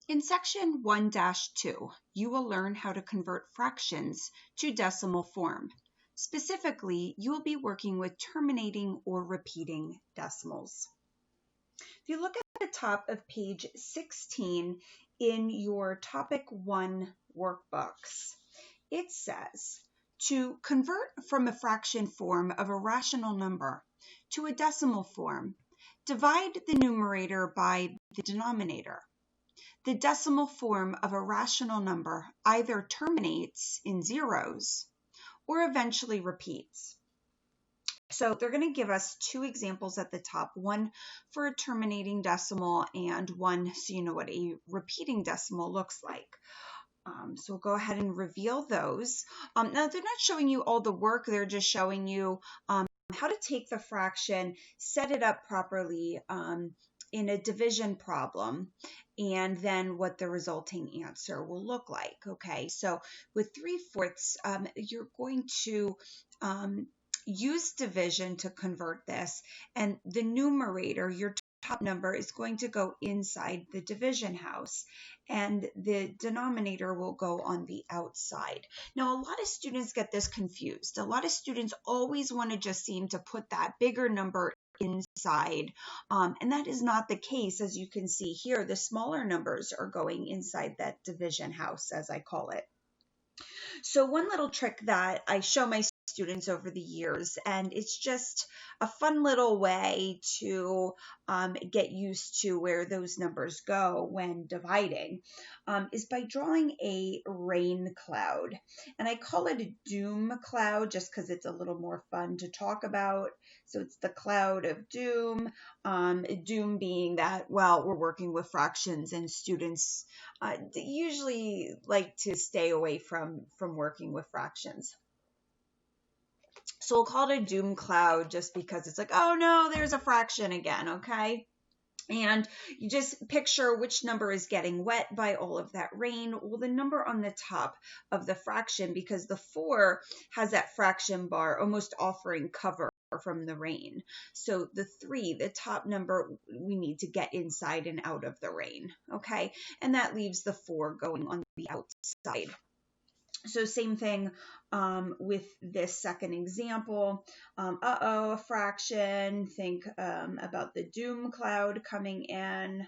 In section 1-2, you will learn how to convert fractions to decimal form. Specifically, you will be working with terminating or repeating decimals. If you look at the top of page 16 in your topic 1 workbooks, it says to convert from a fraction form of a rational number to a decimal form, divide the numerator by the denominator. The decimal form of a rational number either terminates in zeros or eventually repeats. So they're going to give us two examples at the top, one for a terminating decimal and one so you know what a repeating decimal looks like. So we'll go ahead and reveal those. Now they're not showing you all the work, they're just showing you how to take the fraction, set it up properly in a division problem, and then what the resulting answer will look like. Okay, so with 3/4, you're going to use division to convert this, and the numerator, your top number, is going to go inside the division house, and the denominator will go on the outside. Now, a lot of students get this confused. A lot of students always want to just seem to put that bigger number inside, and that is not the case. As you can see here, the smaller numbers are going inside that division house, as I call it. So one little trick that I show my students over the years, and it's just a fun little way to get used to where those numbers go when dividing, is by drawing a rain cloud. And I call it a doom cloud just because it's a little more fun to talk about. So it's the cloud of doom, doom being that, well, we're working with fractions and students usually like to stay away from working with fractions. So we'll call it a doom cloud just because it's like, oh no, there's a fraction again, okay? And you just picture which number is getting wet by all of that rain. Well, the number on the top of the fraction, because the 4 has that fraction bar almost offering cover from the rain. So the 3, the top number, we need to get inside and out of the rain, okay? And that leaves the 4 going on the outside. So same thing with this second example. A fraction. Think about the doom cloud coming in.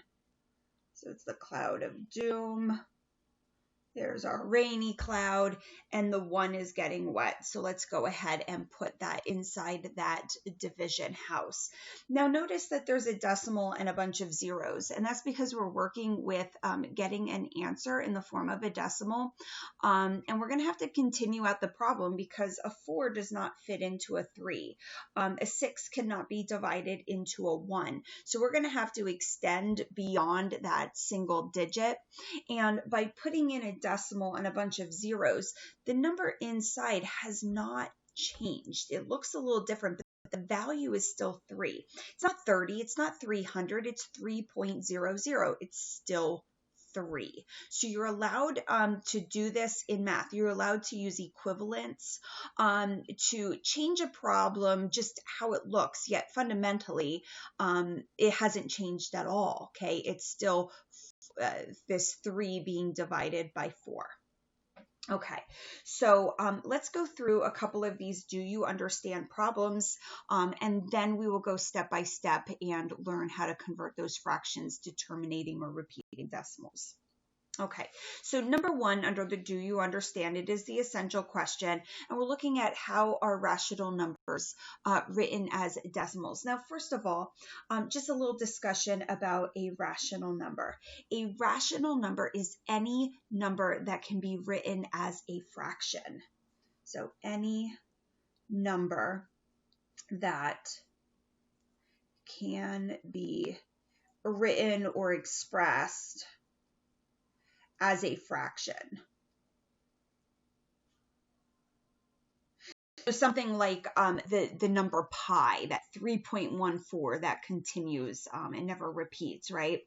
So it's the cloud of doom. There's our rainy cloud, and the 1 is getting wet. So let's go ahead and put that inside that division house. Now notice that there's a decimal and a bunch of zeros, and that's because we're working with getting an answer in the form of a decimal. And we're going to have to continue out the problem because a 4 does not fit into a 3. A 6 cannot be divided into a 1. So we're going to have to extend beyond that single digit. And by putting in a decimal and a bunch of zeros, the number inside has not changed. It looks a little different, but the value is still 3. It's not 30, it's not 300, it's 3.00. It's still 3. So you're allowed to do this in math. You're allowed to use equivalents to change a problem, just how it looks, yet fundamentally it hasn't changed at all, okay? It's still this 3 being divided by 4. Okay, so let's go through a couple of these do you understand problems, and then we will go step by step and learn how to convert those fractions to terminating or repeating decimals. Okay, so number 1 under the do you understand, it is the essential question, and we're looking at how are rational numbers written as decimals. Now, first of all, just a little discussion about a rational number. A rational number is any number that can be written as a fraction. So any number that can be written or expressed as a fraction. So something like the number pi, that 3.14 that continues and never repeats, right?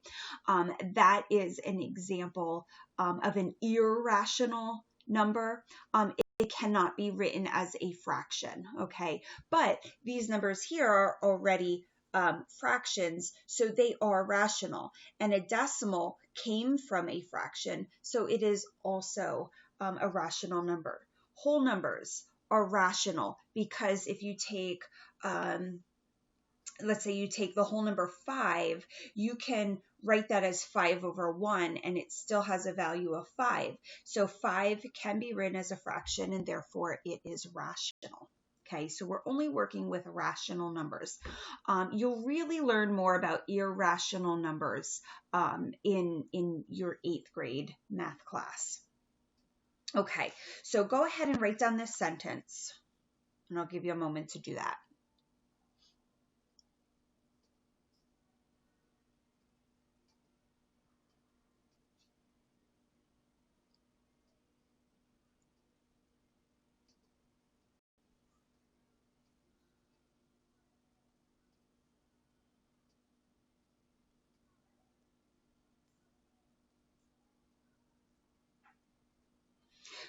That is an example of an irrational number. It cannot be written as a fraction, okay? But these numbers here are already fractions, so they are rational. And a decimal came from a fraction, so it is also a rational number. Whole numbers are rational because if you take, let's say you take the whole number 5, you can write that as 5 over 1 and it still has a value of 5. So 5 can be written as a fraction and therefore it is rational. Okay, so we're only working with rational numbers. You'll really learn more about irrational numbers in your 8th grade math class. Okay, so go ahead and write down this sentence, and I'll give you a moment to do that.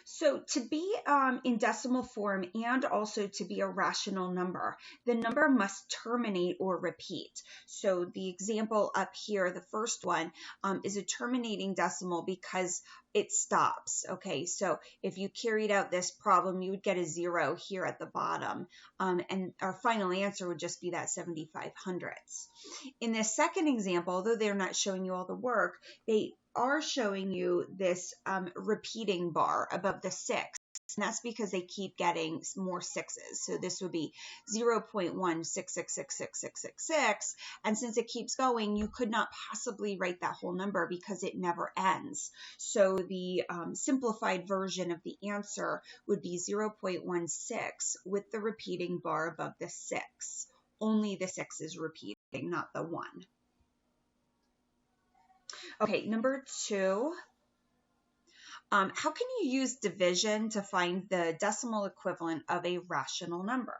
So to be in decimal form and also to be a rational number, the number must terminate or repeat. So the example up here, the first one, is a terminating decimal because it stops. Okay, so if you carried out this problem, you would get a 0 here at the bottom, and our final answer would just be that 75/100. In this second example, although they're not showing you all the work, they are showing you this repeating bar above the 6. And that's because they keep getting more 6s. So this would be 0.166666666. And since it keeps going, you could not possibly write that whole number because it never ends. So the simplified version of the answer would be 0.16 with the repeating bar above the 6. Only the 6 is repeating, not the 1. Okay, number 2. How can you use division to find the decimal equivalent of a rational number?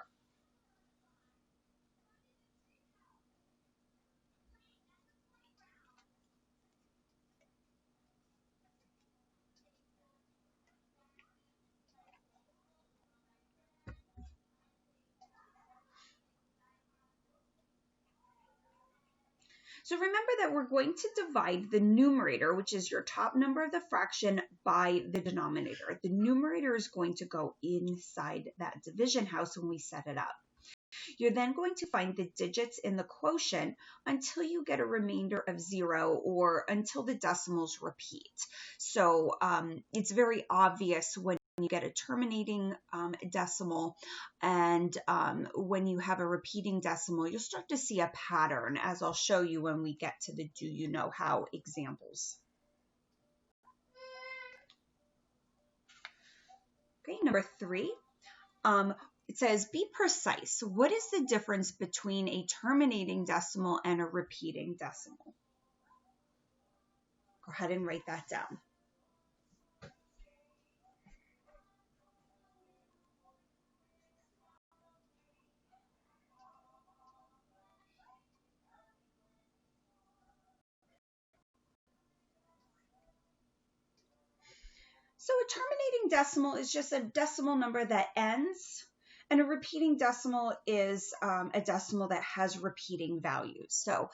So remember that we're going to divide the numerator, which is your top number of the fraction, by the denominator. The numerator is going to go inside that division house when we set it up. You're then going to find the digits in the quotient until you get a remainder of 0 or until the decimals repeat. So it's very obvious when you get a terminating decimal and when you have a repeating decimal, you'll start to see a pattern, as I'll show you when we get to the do you know how examples. Okay, number 3. It says, be precise. What is the difference between a terminating decimal and a repeating decimal? Go ahead and write that down. So a terminating decimal is just a decimal number that ends, and a repeating decimal is a decimal that has repeating values. So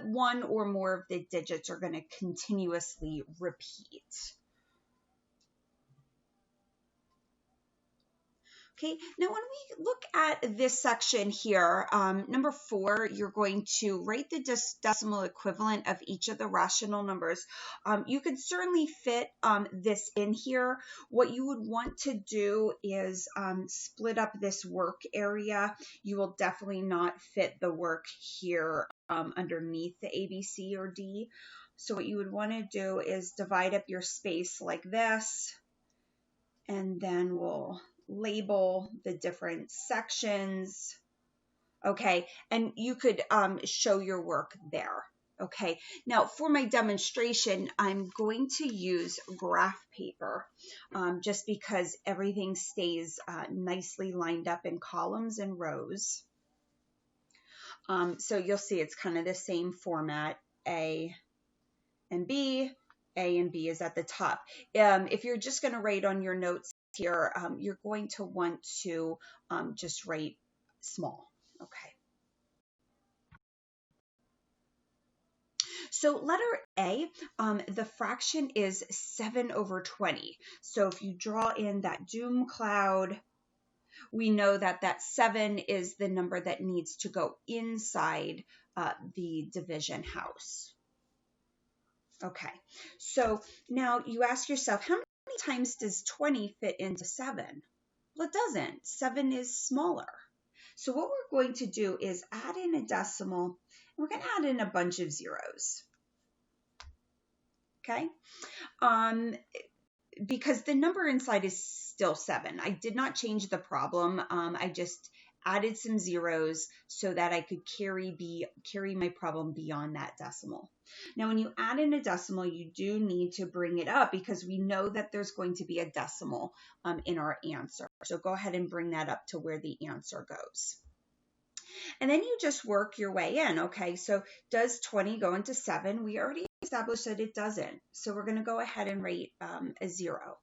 one or more of the digits are going to continuously repeat. Okay, now when we look at this section here, number 4, you're going to write the decimal equivalent of each of the rational numbers. You could certainly fit this in here. What you would want to do is split up this work area. You will definitely not fit the work here underneath the A, B, C, or D. So what you would want to do is divide up your space like this, and then we'll label the different sections. Okay, and you could show your work there. Okay, now for my demonstration, I'm going to use graph paper just because everything stays nicely lined up in columns and rows. So you'll see it's kind of the same format, A and B. A and B is at the top. If you're just going to write on your notes here, you're going to want to just write small. Okay. So letter A, the fraction is 7/20. So if you draw in that doom cloud, we know that that 7 is the number that needs to go inside the division house. Okay, so now you ask yourself, how many times does 20 fit into 7? Well, it doesn't. 7 is smaller. So what we're going to do is add in a decimal, and we're going to add in a bunch of zeros. Okay, because the number inside is still 7. I did not change the problem. I just added some zeros so that I could carry my problem beyond that decimal. Now, when you add in a decimal, you do need to bring it up because we know that there's going to be a decimal in our answer. So go ahead and bring that up to where the answer goes. And then you just work your way in. Okay, so does 20 go into 7? We already established that it doesn't. So we're going to go ahead and rate a 0.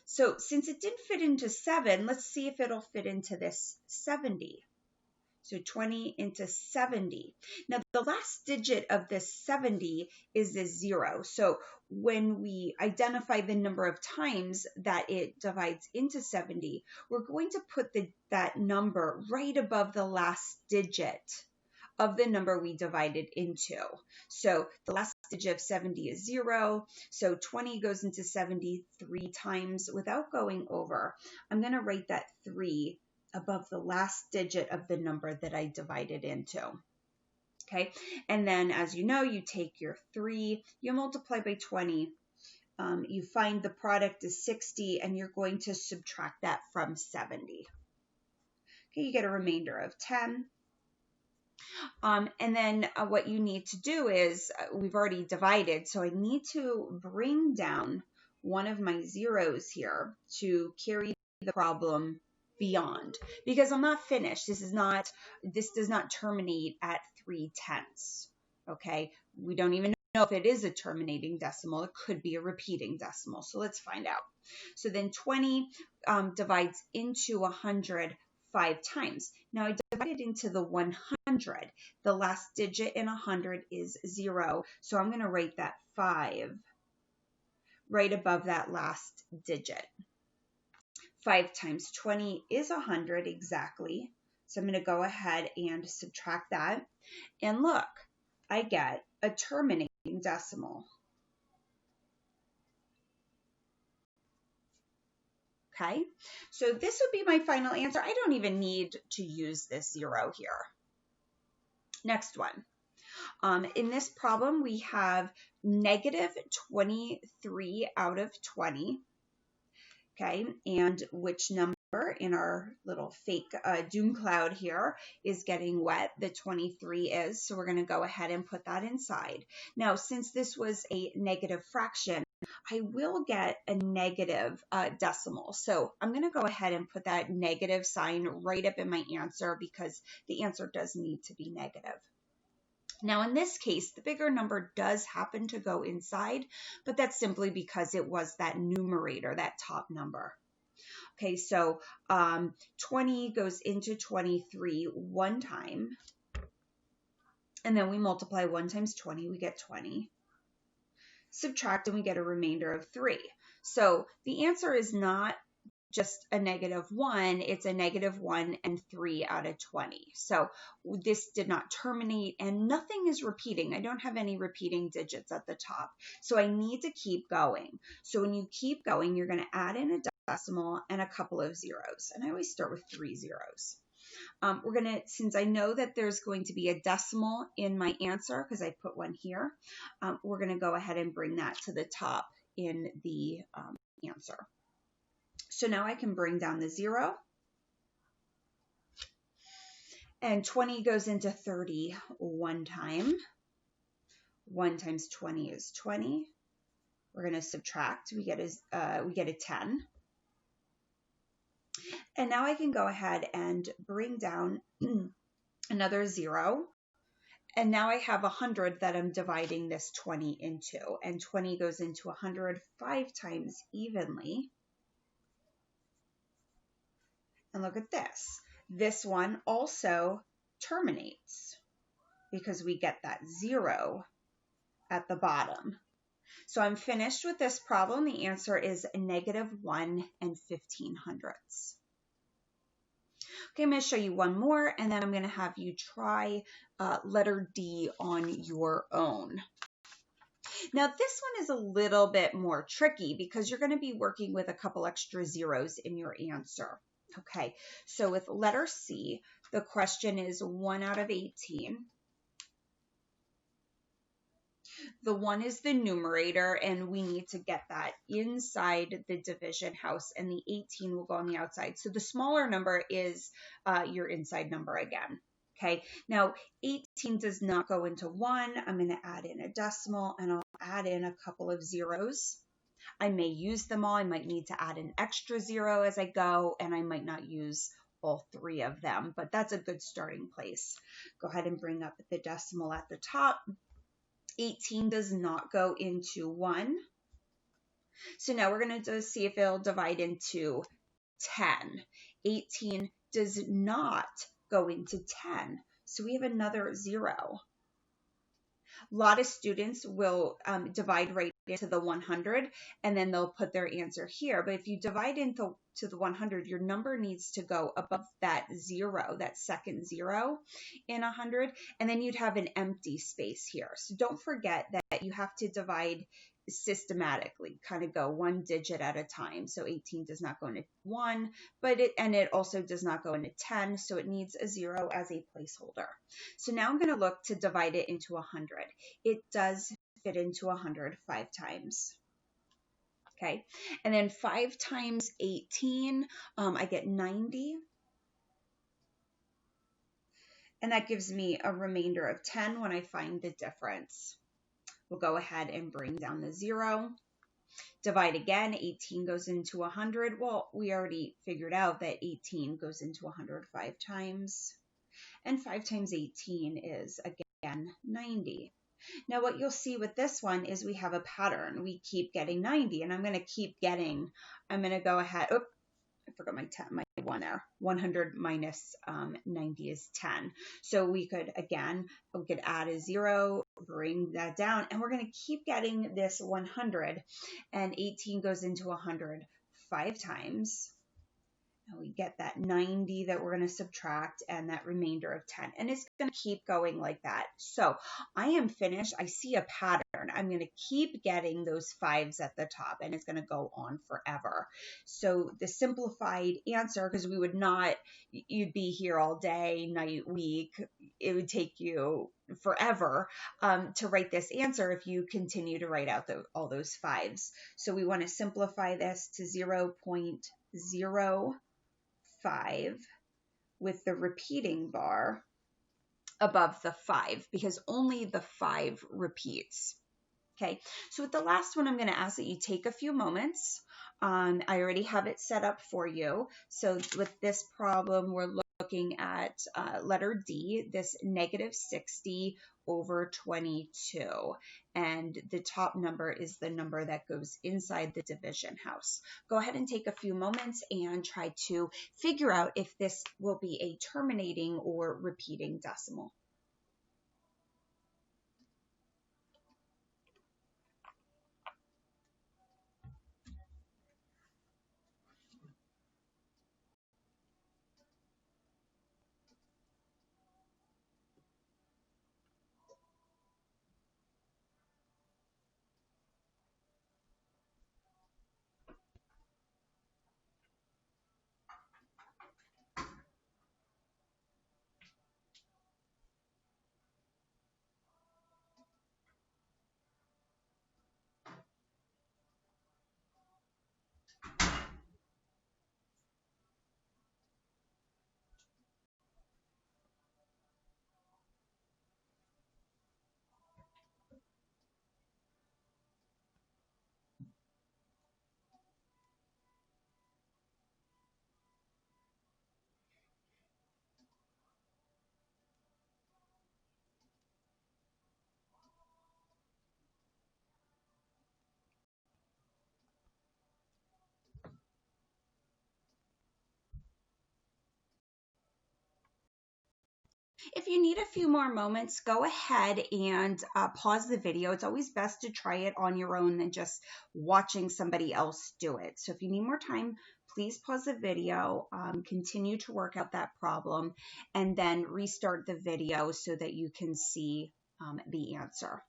So since it didn't fit into 7, let's see if it'll fit into this 70. So 20 into 70. Now the last digit of this 70 is a 0. So when we identify the number of times that it divides into 70, we're going to put that number right above the last digit of the number we divided into. So the last digit of 70 is 0. So 20 goes into 70 3 times without going over. I'm going to write that 3 above the last digit of the number that I divided into. Okay, and then as you know, you take your 3, you multiply by 20, you find the product is 60, and you're going to subtract that from 70. Okay, you get a remainder of 10. And then what you need to do is, we've already divided, so I need to bring down one of my zeros here to carry the problem beyond, because I'm not finished. This does not terminate at 3/10. Okay, we don't even know if it is a terminating decimal. It could be a repeating decimal. So let's find out. So then 20 divides into 100 5 times. Now I divided into the 100. The last digit in 100 is 0. So I'm going to write that 5 right above that last digit. 5 times 20 is 100 exactly. So I'm going to go ahead and subtract that. And look, I get a terminating decimal. Okay, so this would be my final answer. I don't even need to use this 0 here. Next one. In this problem, we have negative 23 out of 20. Okay, and which number in our little fake doom cloud here is getting wet? The 23 is, so we're going to go ahead and put that inside. Now, since this was a negative fraction, I will get a negative decimal. So I'm going to go ahead and put that negative sign right up in my answer because the answer does need to be negative. Now, in this case, the bigger number does happen to go inside, but that's simply because it was that numerator, that top number. Okay, so 20 goes into 23 one time, and then we multiply 1 times 20, we get 20. Subtract, and we get a remainder of 3. So the answer is not just a -1, it's a -1 and 3 out of 20. So this did not terminate, and nothing is repeating. I don't have any repeating digits at the top. So I need to keep going. So when you keep going, you're going to add in a decimal and a couple of zeros. And I always start with 3 zeros. We're going to, since I know that there's going to be a decimal in my answer, because I put one here, we're going to go ahead and bring that to the top in the answer. So now I can bring down the 0. And 20 goes into 30 one time. 1 times 20 is 20. We're going to subtract. We get a 10. And now I can go ahead and bring down another 0. And now I have 100 that I'm dividing this 20 into. And 20 goes into 100 5 times evenly. And look at this. This one also terminates because we get that 0 at the bottom. So I'm finished with this problem. The answer is -1 and 1500ths. Okay, I'm going to show you one more, and then I'm going to have you try letter D on your own. Now, this one is a little bit more tricky because you're going to be working with a couple extra zeros in your answer. Okay, so with letter C, the question is 1 out of 18. The 1 is the numerator, and we need to get that inside the division house, and the 18 will go on the outside. So the smaller number is your inside number again. Okay, now 18 does not go into 1. I'm going to add in a decimal, and I'll add in a couple of zeros. I may use them all. I might need to add an extra 0 as I go, and I might not use all 3 of them, but that's a good starting place. Go ahead and bring up the decimal at the top. 18 does not go into 1. So now we're going to see if it'll divide into 10. 18 does not go into 10. So we have another 0. A lot of students will divide right into the 100, and then they'll put their answer here. But if you divide into the 100, your number needs to go above that 0, that second 0 in 100, and then you'd have an empty space here. So don't forget that you have to divide systematically, kind of go one digit at a time. So 18 does not go into 1, but it also does not go into 10, so it needs a 0 as a placeholder. So now I'm going to look to divide it into 100. It does fit into 100 5 times. Okay, and then 5 times 18, I get 90. And that gives me a remainder of 10 when I find the difference. We'll go ahead and bring down the 0. Divide again, 18 goes into 100. Well, we already figured out that 18 goes into 100 5 times. And 5 times 18 is, again, 90. Now, what you'll see with this one is we have a pattern. We keep getting 90, and I'm going to keep getting, I'm going to go ahead, oh, I forgot my 10, my 1 there. 100 minus 90 is 10. So we could, again, we could add a 0, bring that down, and we're going to keep getting this 100, and 18 goes into 100 5 times. And we get that 90 that we're going to subtract and that remainder of 10. And it's going to keep going like that. So I am finished. I see a pattern. I'm going to keep getting those 5s at the top, and it's going to go on forever. So the simplified answer, because we would not, you'd be here all day, night, week. It would take you forever to write this answer if you continue to write out all those 5s. So we want to simplify this to 0.05 with the repeating bar above the 5 because only the 5 repeats. Okay, so with the last one, I'm going to ask that you take a few moments. I already have it set up for you. So with this problem, we're looking at letter D, this -60 over 22. And the top number is the number that goes inside the division house. Go ahead and take a few moments and try to figure out if this will be a terminating or repeating decimal. If you need a few more moments, go ahead and pause the video. It's always best to try it on your own than just watching somebody else do it. So if you need more time, please pause the video, continue to work out that problem, and then restart the video so that you can see the answer.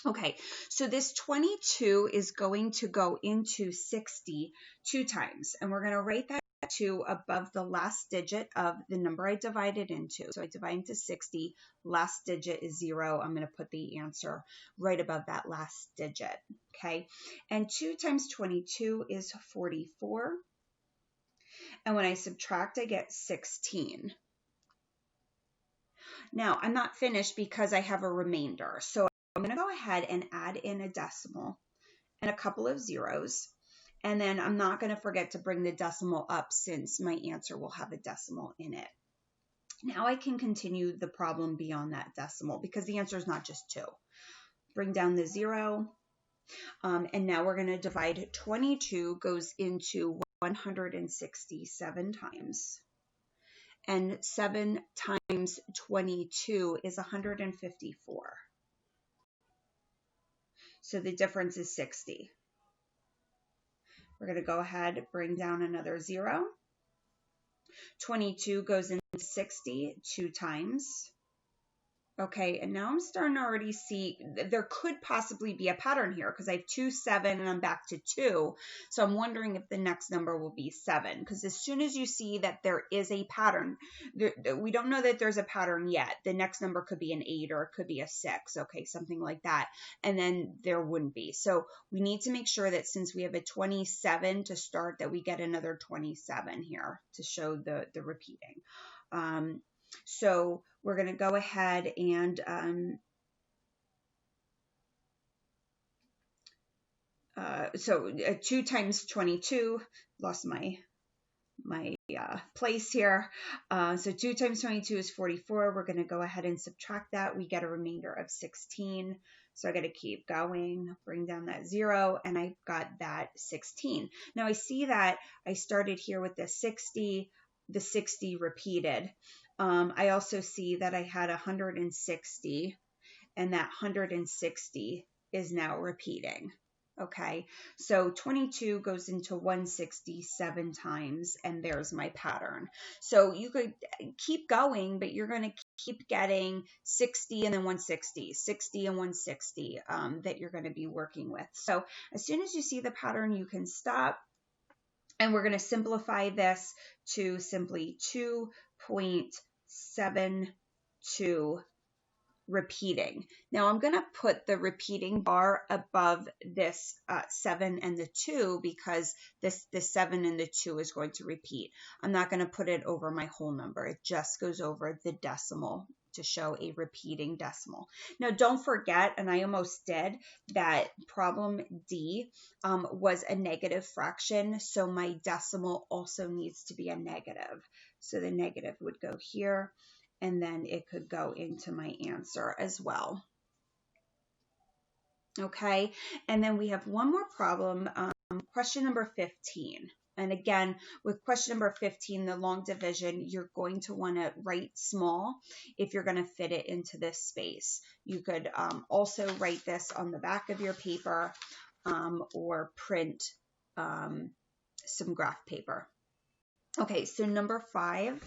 Okay, so this 22 is going to go into 60 two times, and we're going to write that 2 above the last digit of the number I divided into. So I divide into 60, last digit is 0. I'm going to put the answer right above that last digit, okay? And 2 times 22 is 44, and when I subtract, I get 16. Now, I'm not finished because I have a remainder, so I'm going to go ahead and add in a decimal and a couple of zeros. And then I'm not going to forget to bring the decimal up since my answer will have a decimal in it. Now I can continue the problem beyond that decimal because the answer is not just 2. Bring down the 0. And now we're going to divide 22 goes into 167 times. And 7 times 22 is 154. So the difference is 60. We're going to go ahead, bring down another 0. 22 goes into 60 2 times. Okay, and now I'm starting to already see there could possibly be a pattern here because I have 2, 7, and I'm back to 2. So I'm wondering if the next number will be 7, because as soon as you see that there is a pattern, we don't know that there's a pattern yet. The next number could be an 8 or it could be a 6, okay, something like that, and then there wouldn't be. So we need to make sure that since we have a 27 to start, that we get another 27 here to show the repeating. So we're going to go ahead and so 2 times 22, lost my place here. So 2 times 22 is 44. We're going to go ahead and subtract that. We get a remainder of 16. So I got to keep going, bring down that 0, and I got that 16. Now I see that I started here with the 60 repeated. I also see that I had 160, and that 160 is now repeating. Okay, so 22 goes into 167 times, and there's my pattern. So you could keep going, but you're going to keep getting 60 and then 160, 60 and 160 that you're going to be working with. So as soon as you see the pattern, you can stop. And we're going to simplify this to simply 2.72 repeating. Now I'm going to put the repeating bar above this 7 and the 2 because the 7 and the 2 is going to repeat. I'm not going to put it over my whole number. It just goes over the decimal to show a repeating decimal. Now don't forget, and I almost did, that problem D was a negative fraction, so my decimal also needs to be a negative. So the negative would go here, and then it could go into my answer as well. Okay, and then we have one more problem, question number 15. And again, with question number 15, the long division, you're going to want to write small if you're going to fit it into this space. You could also write this on the back of your paper or print some graph paper. Okay, so number 5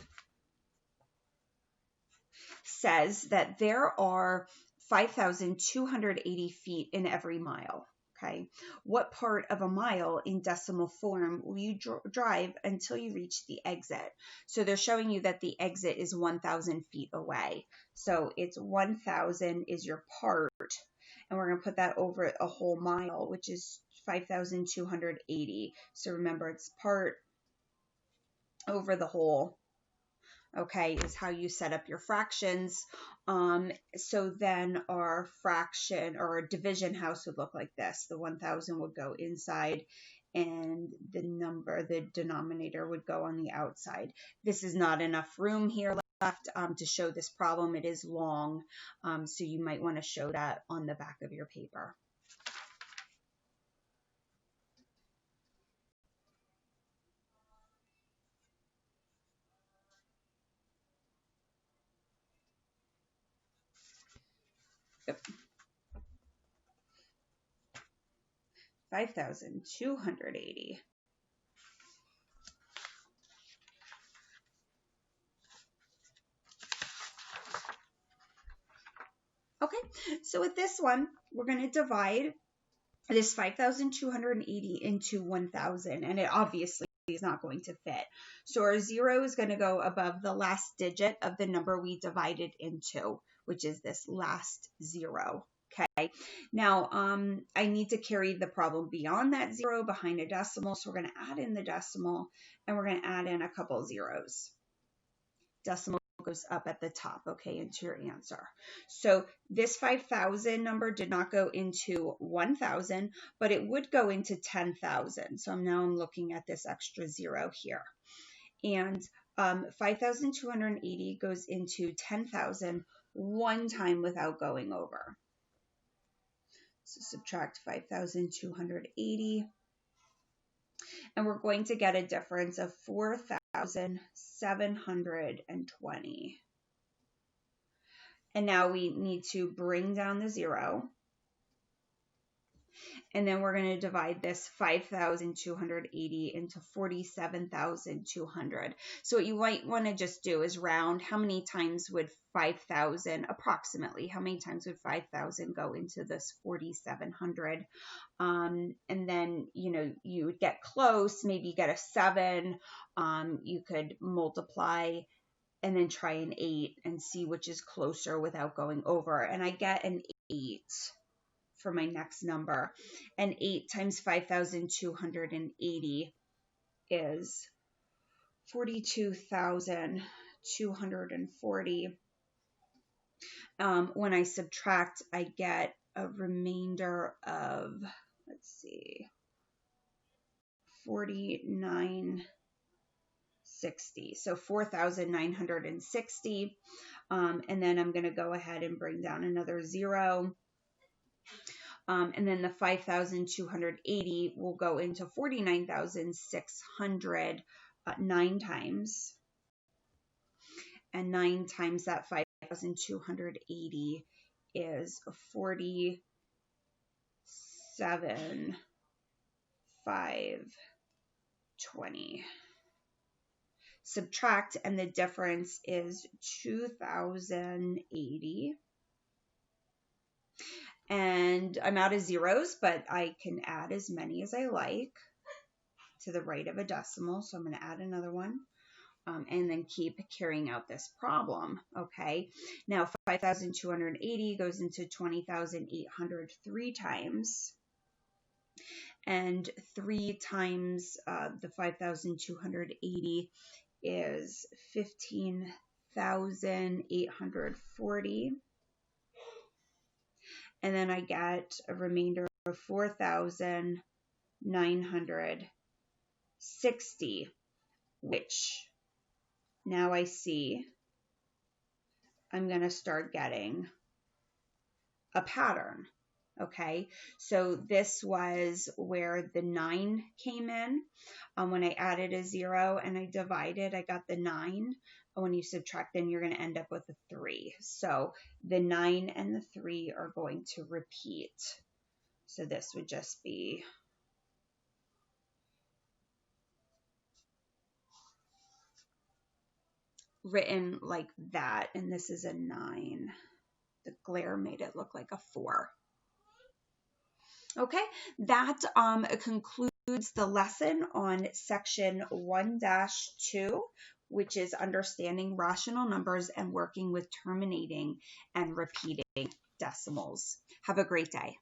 says that there are 5,280 feet in every mile. Okay, what part of a mile in decimal form will you drive until you reach the exit? So they're showing you that the exit is 1,000 feet away. So it's 1,000 is your part, and we're going to put that over a whole mile, which is 5,280. So remember, it's part over the whole. Okay, is how you set up your fractions. So then our fraction or division house would look like this. The 1,000 would go inside, and the denominator would go on the outside. This is not enough room here left to show this problem. It is long, so you might want to show that on the back of your paper. 5,280. Okay, so with this one, we're going to divide this 5,280 into 1,000, and it obviously is not going to fit. So our 0 is going to go above the last digit of the number we divided into, which is this last 0. Okay, now I need to carry the problem beyond that 0 behind a decimal, so we're going to add in the decimal, and we're going to add in a couple zeros. Decimal goes up at the top, okay, into your answer. So this 5,000 number did not go into 1,000, but it would go into 10,000. So now I'm looking at this extra 0 here. And 5,280 goes into 10,000 one time without going over. So subtract 5,280. And we're going to get a difference of 4,720. And now we need to bring down the 0. And then we're going to divide this 5,280 into 47,200. So what you might want to just do is round how many times would 5,000, approximately, how many times would 5,000 go into this 4,700? And then, you would get close, maybe get a 7. You could multiply and then try an 8 and see which is closer without going over. And I get an 8 for my next number. And 8 times 5,280 is 42,240. When I subtract, I get a remainder of, 4960. So 4,960. And then I'm going to go ahead and bring down another 0. And then the 5,280 will go into 49,600 9 times. And 9 times that 5,280 is 47,520. Subtract, and the difference is 2,080. And I'm out of zeros, but I can add as many as I like to the right of a decimal. So I'm going to add another one and then keep carrying out this problem. Okay, now 5,280 goes into 20,800 3 times. And 3 times the 5,280 is 15,840. And then I get a remainder of 4,960, which now I see I'm going to start getting a pattern. Okay, so this was where the 9 came in. When I added a 0 and I divided, I got the 9. When you subtract, then you're going to end up with a 3. So the 9 and the 3 are going to repeat. So this would just be written like that. And this is a 9. The glare made it look like a 4. Okay, that concludes the lesson on section 1-2, which is understanding rational numbers and working with terminating and repeating decimals. Have a great day.